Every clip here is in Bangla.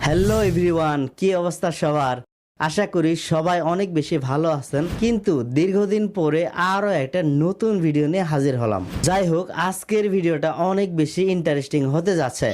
হ্যালো এভরিওয়ান, কি অবস্থা সবার? আশা করি সবাই অনেক বেশি ভালো আছেন। কিন্তু দীর্ঘদিন পরে আরো একটা নতুন ভিডিও নিয়ে হাজির হলাম। যাই হোক, আজকের ভিডিওটা অনেক বেশি ইন্টারেস্টিং হতে যাচ্ছে,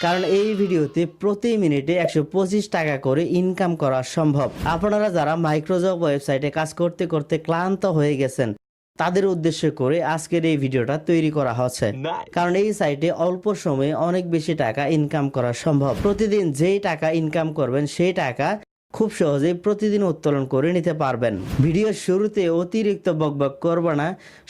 কারণ এই ভিডিওতে প্রতি মিনিটে 125 টাকা করে ইনকাম করা সম্ভব। আপনারা যারা মাইক্রোজব ওয়েবসাইটে কাজ করতে করতে ক্লান্ত হয়ে গেছেন, তাদের উদ্দেশ্য করে আজকের এই ভিডিওটা তৈরি করা হচ্ছে। কারণ এই সাইটে অল্প সময়ে অনেক বেশি টাকা ইনকাম করা সম্ভব। প্রতিদিন যেই টাকা ইনকাম করবেন সেই টাকা খুব সহজেই প্রতিদিন উত্তোলন করে নিতে পারবেন। ভিডিওর শুরুতে অতিরিক্ত বকবক করব না,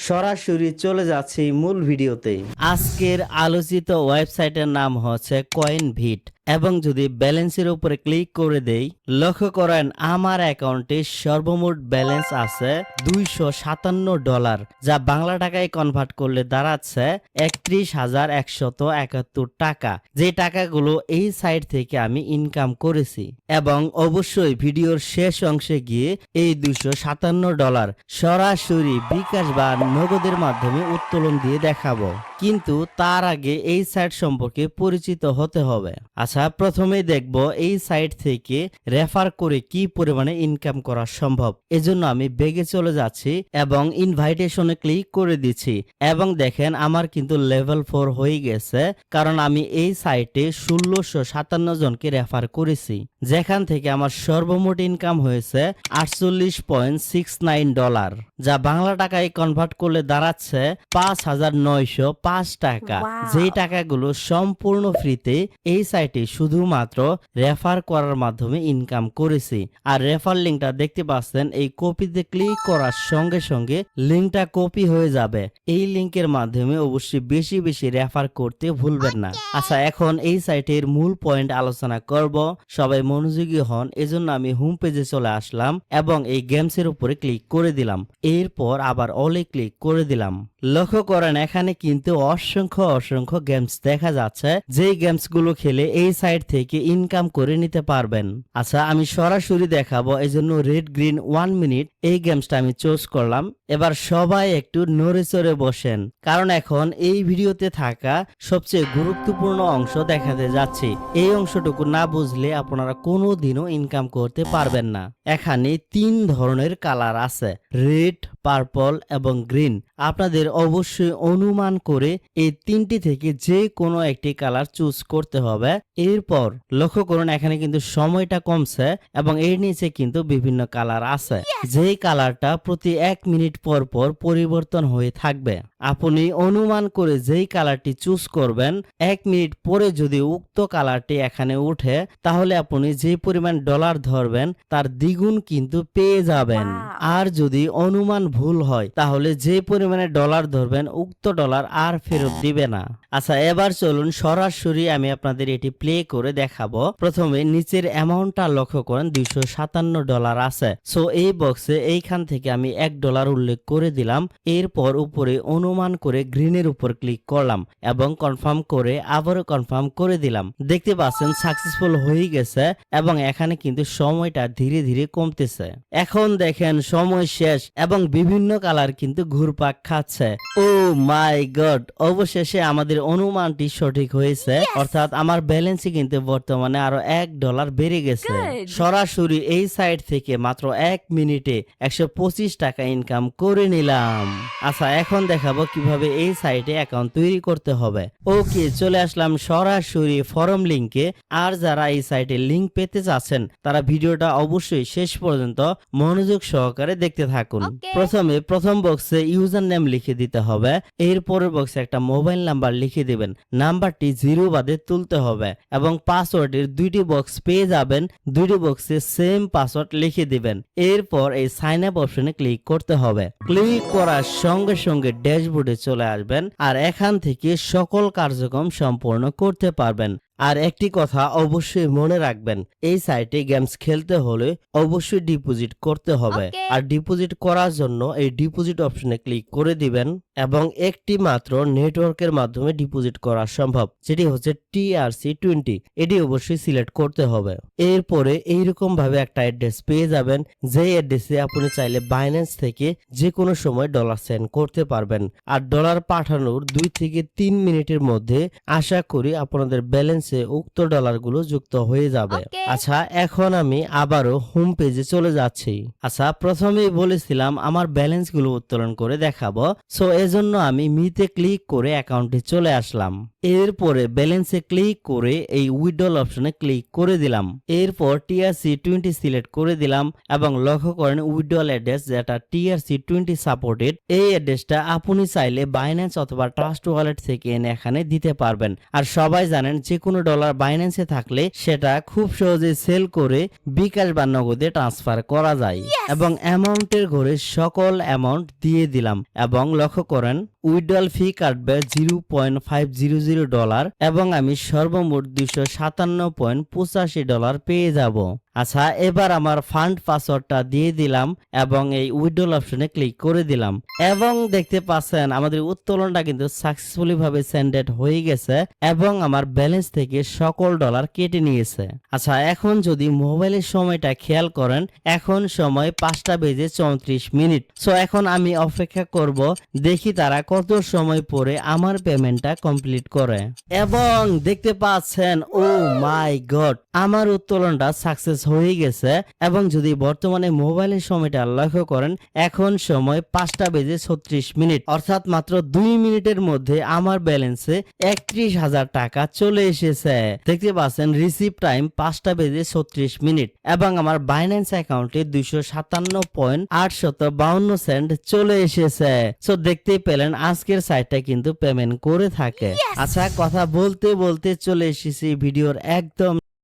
সরাসরি চলে যাচ্ছি মূল ভিডিওতে। আজকের আলোচিত ওয়েবসাইটের নাম হচ্ছে কয়েনভিট, এবং যদি ব্যালেন্সের উপরে ক্লিক করে দেই, লক্ষ্য করেন আমার অ্যাকাউন্টে সর্বমোট ব্যালেন্স আছে $257, যা বাংলা টাকায় কনভার্ট করলে দাঁড়াচ্ছে 31,171 টাকা। যে টাকাগুলো এই সাইট থেকে আমি ইনকাম করেছি, এবং অবশ্যই ভিডিওর শেষ অংশে গিয়ে এই $257 সরাসরি বিকাশ বা নগদের মাধ্যমে উত্তোলন দিয়ে দেখাবো। কিন্তু তার আগে এই সাইট সম্পর্কে পরিচিত হতে হবে। আচ্ছা, প্রথমে দেখব এই সাইট থেকে রেফার করে কি পরিমাণে ইনকাম করা সম্ভব। এজন্য আমি বেগে চলে যাচ্ছি এবং ইনভাইটেশনে ক্লিক করে দিচ্ছি, এবং দেখেন আমার কিন্তু লেভেল 4 হয়ে গেছে, কারণ আমি এই সাইটে 1657 জনকে রেফার করেছি, যেখান থেকে আমার সর্বমোট ইনকাম হয়েছে $48.69, যা বাংলা টাকায় কনভার্ট করলে দাঁড়াচ্ছে 5,905 টাকা। যেই টাকাগুলো সম্পূর্ণ ফ্রিতে এই সাইটে শুধুমাত্র রেফার করার মাধ্যমে ইনকাম করেছি। আর রেফার লিঙ্কটা দেখতে পাচ্ছেন, এই কপিতে ক্লিক করার সঙ্গে সঙ্গে লিঙ্কটা কপি হয়ে যাবে। এই লিঙ্কের মাধ্যমে অবশ্যই বেশি বেশি রেফার করতে ভুলবেন না। আচ্ছা, এখন এই সাইটের মূল পয়েন্ট আলোচনা করব। সবাই মনোযোগী হন। এজন্য আমি হোম পেজে চলে আসলাম এবং এই গেমসের উপরে ক্লিক করে দিলাম। এরপর আবার অলে ক্লিক করে দিলাম। লক্ষ্য করেন এখানে কিন্তু অসংখ্য গেমস দেখা যাচ্ছে, যেই গেমস গুলো খেলে এই সাইট থেকে ইনকাম করে নিতে পারবেন। আচ্ছা, আমি সরাসরি দেখাবো, এজন্য রেড গ্রিন 1 মিনিট এই গেমসটা আমি চুজ করলাম। এবার সবাই একটু নড়ে চড়ে বসেন, কারণ এখন এই ভিডিওতে থাকা সবচেয়ে গুরুত্বপূর্ণ অংশ দেখাতে যাচ্ছি। এই অংশটুকু না বুঝলে আপনারা কোনোদিনও ইনকাম করতে পারবেন না। এখানে 3 ধরনের কালার আছে, রেড, পার্পল এবং গ্রিন। আপনাদের অবশ্যই অনুমান করে এই 3টি থেকে যে কোনো একটি কালার চুজ করতে হবে। এরপর লক্ষ্য করুন এখানে কিন্তু সময়টা কমছে এবং এর নিচে কিন্তু বিভিন্ন কালার আছে, যেই কালারটা প্রতি 1 মিনিট পর পর পরিবর্তন হয়ে থাকবে। আপনি অনুমান করে যেই কালারটি চুজ করবেন, 1 মিনিট পরে যদি উক্ত কালারটি এখানে উঠে, তাহলে আপনি যে পরিমাণ ডলার ধরবেন তার দ্বিগুণ কিন্তু পেয়ে যাবেন। আর যদি অনুমান ভুল হয়, তাহলে যে পরিমাণে ডলার ধরবেন উক্ত ডলার আর ফেরত দিবে না। আচ্ছা, এবার চলুন সরাসরি আমি আপনাদের এটি প্লে করে দেখাবো। প্রথমে নিচের অ্যামাউন্টটা লক্ষ্য করেন, $257 আছে। সো এই বক্সে এইখান থেকে আমি $1 উল্লেখ করে দিলাম। এরপর উপরে অনুমান করে গ্রিনের উপর ক্লিক করলাম এবং কনফার্ম করে আবারও কনফার্ম করে দিলাম। দেখতে পাচ্ছেন সাকসেসফুল হয়ে গেছে এবং এখানে কিন্তু সময়টা ধীরে ধীরে কমতেছে। এখন দেখেন সময় শেষ এবং বিভিন্ন কালার কিন্তু ঘুরপাক খাচ্ছে। ও মাই গড, অবশেষে আমাদের অনুমানটি সঠিক হয়েছে, অর্থাৎ আমার ব্যালেন্সে কিন্তু বর্তমানে আরো $1 বেড়ে গেছে। সরাসরি এই সাইট থেকে মাত্র 1 মিনিটে 125 টাকা ইনকাম করে নিলাম। আচ্ছা, এখন দেখাবো কিভাবে এই সাইটে অ্যাকাউন্ট তৈরি করতে হবে। ওকে, চলে আসলাম সরাসরি ফরম লিংকে। আর যারা এই সাইটে লিংক পেতে চাচ্ছেন, তারা ভিডিওটা অবশ্যই শেষ পর্যন্ত মনোযোগ সহকারে দেখতে থাকুন। প্রথমে প্রথম বক্সে ইউজার নেম লিখে দিতে হবে। এরপরের বক্সে একটা মোবাইল নাম্বার লিখে দিবেন। নাম্বারটি 0 বাদে তুলতে হবে এবং পাসওয়ার্ডের 2টি বক্স পেয়ে যাবেন। 2টি বক্সে সেম পাসওয়ার্ড লিখে দিবেন। এরপর এই সাইন আপ অপশনে ক্লিক করতে হবে। ক্লিক করার সঙ্গে সঙ্গে ড্যাশবোর্ডে চলে আসবেন আর এখান থেকে সকল কার্যক্রম সম্পূর্ণ করতে পারবেন। আর একটি কথা অবশ্যই মনে রাখবেন, এই সাইটে গেমস খেলতে হলে অবশ্যই ডিপোজিট করতে হবে। আর ডিপোজিট করার জন্য এই ডিপোজিট অপশনে ক্লিক করে দিবেন এবং একটি মাত্র নেটওয়ার্কের মাধ্যমে ডিপোজিট করা সম্ভব, যেটি হচ্ছে TRC20। এটি অবশ্যই সিলেক্ট করতে হবে। এরপরে এইরকম ভাবে একটা অ্যাড্রেস পেয়ে যাবেন, যে অ্যাড্রেসে আপনি চাইলে বাইন্যান্স থেকে যে কোনো সময় ডলার সেন্ড করতে পারবেন। আর ডলার পাঠানোর 2 থেকে 3 মিনিটের মধ্যে আশা করি আপনাদের ব্যালেন্স ব্যালেন্সে উক্ত ডলারগুলো যুক্ত হয়ে যাবে। Okay. আচ্ছা, এখন আমি আবারও হোম পেজে চলে যাচ্ছি। আচ্ছা, প্রথমেই বলেছিলাম আমার ব্যালেন্সগুলো উত্তোলন করে দেখাবো, সো এজন্য আমি মিতে ক্লিক করে অ্যাকাউন্টে চলে আসলাম। এরপরে ব্যালেন্সে ক্লিক করে এই উইথড্রল অপশনে ক্লিক করে দিলাম। এরপর TRC20 সিলেক্ট করে দিলাম এবং লক্ষ্য করেন উইথড্রল অ্যাড্রেস যেটা TRC20 সাপোর্টেড, এই অ্যাড্রেসটা আপনি চাইলে বাইন্যান্স অথবা ট্রাস্ট ওয়ালেট থেকে এনে এখানে দিতে পারবেন। আর সবাই জানেন যে কোনো ডলার বাইন্যান্সে থাকলে সেটা খুব সহজে সেল করে বিকাশ বা নগদে ট্রান্সফার করা যায়। এবং অ্যামাউন্টের ঘরে সকল অ্যামাউন্ট দিয়ে দিলাম এবং লক্ষ্য করেন উইথড্রল ফি কাটবে $0.500 এবং আমি সর্বমোট $257.85 পেয়ে যাব। আচ্ছা, এবার আমার ফান্ড পাসওয়ার্ডটা দিয়ে দিলাম এবং এই উইথড্রল অপশনে ক্লিক করে দিলাম এবং দেখতে পাচ্ছেন আমাদের উত্তোলনটা কিন্তু সাকসেসফুলি ভাবে সেন্ডেড হয়ে গেছে এবং আমার ব্যালেন্স থেকে সকল ডলার কেটে নিয়েছে। আচ্ছা, এখন যদি মোবাইলের সময়টা খেয়াল করেন, এখন সময় 5:34 সো এখন আমি অপেক্ষা করব দেখি তারা কত সময় পরে আমার পেমেন্টটা কমপ্লিট করে। এবং দেখতে পাচ্ছেন, ও মাই গড, আমার উত্তোলনটা সাকসেস হয়ে গেছে। এবং যদি বর্তমানে মোবাইলের সময়টা লক্ষ্য করেন, এখন সময় 5:36 অর্থাৎ মাত্র 2 মিনিটের মধ্যে আমার ব্যালেন্সে 31,000 টাকা চলে এসেছে। দেখতে পাচ্ছেন রিসিভ টাইম 5:36 এবং আমার বাইন্যান্স অ্যাকাউন্টে 257.852 চলে এসেছে। সো দেখতে পেলেন আজকের সাইটটা কিন্তু পেমেন্ট করে থাকে। আচ্ছা, কথা বলতে বলতে চলে এসেছি ভিডিওর একদম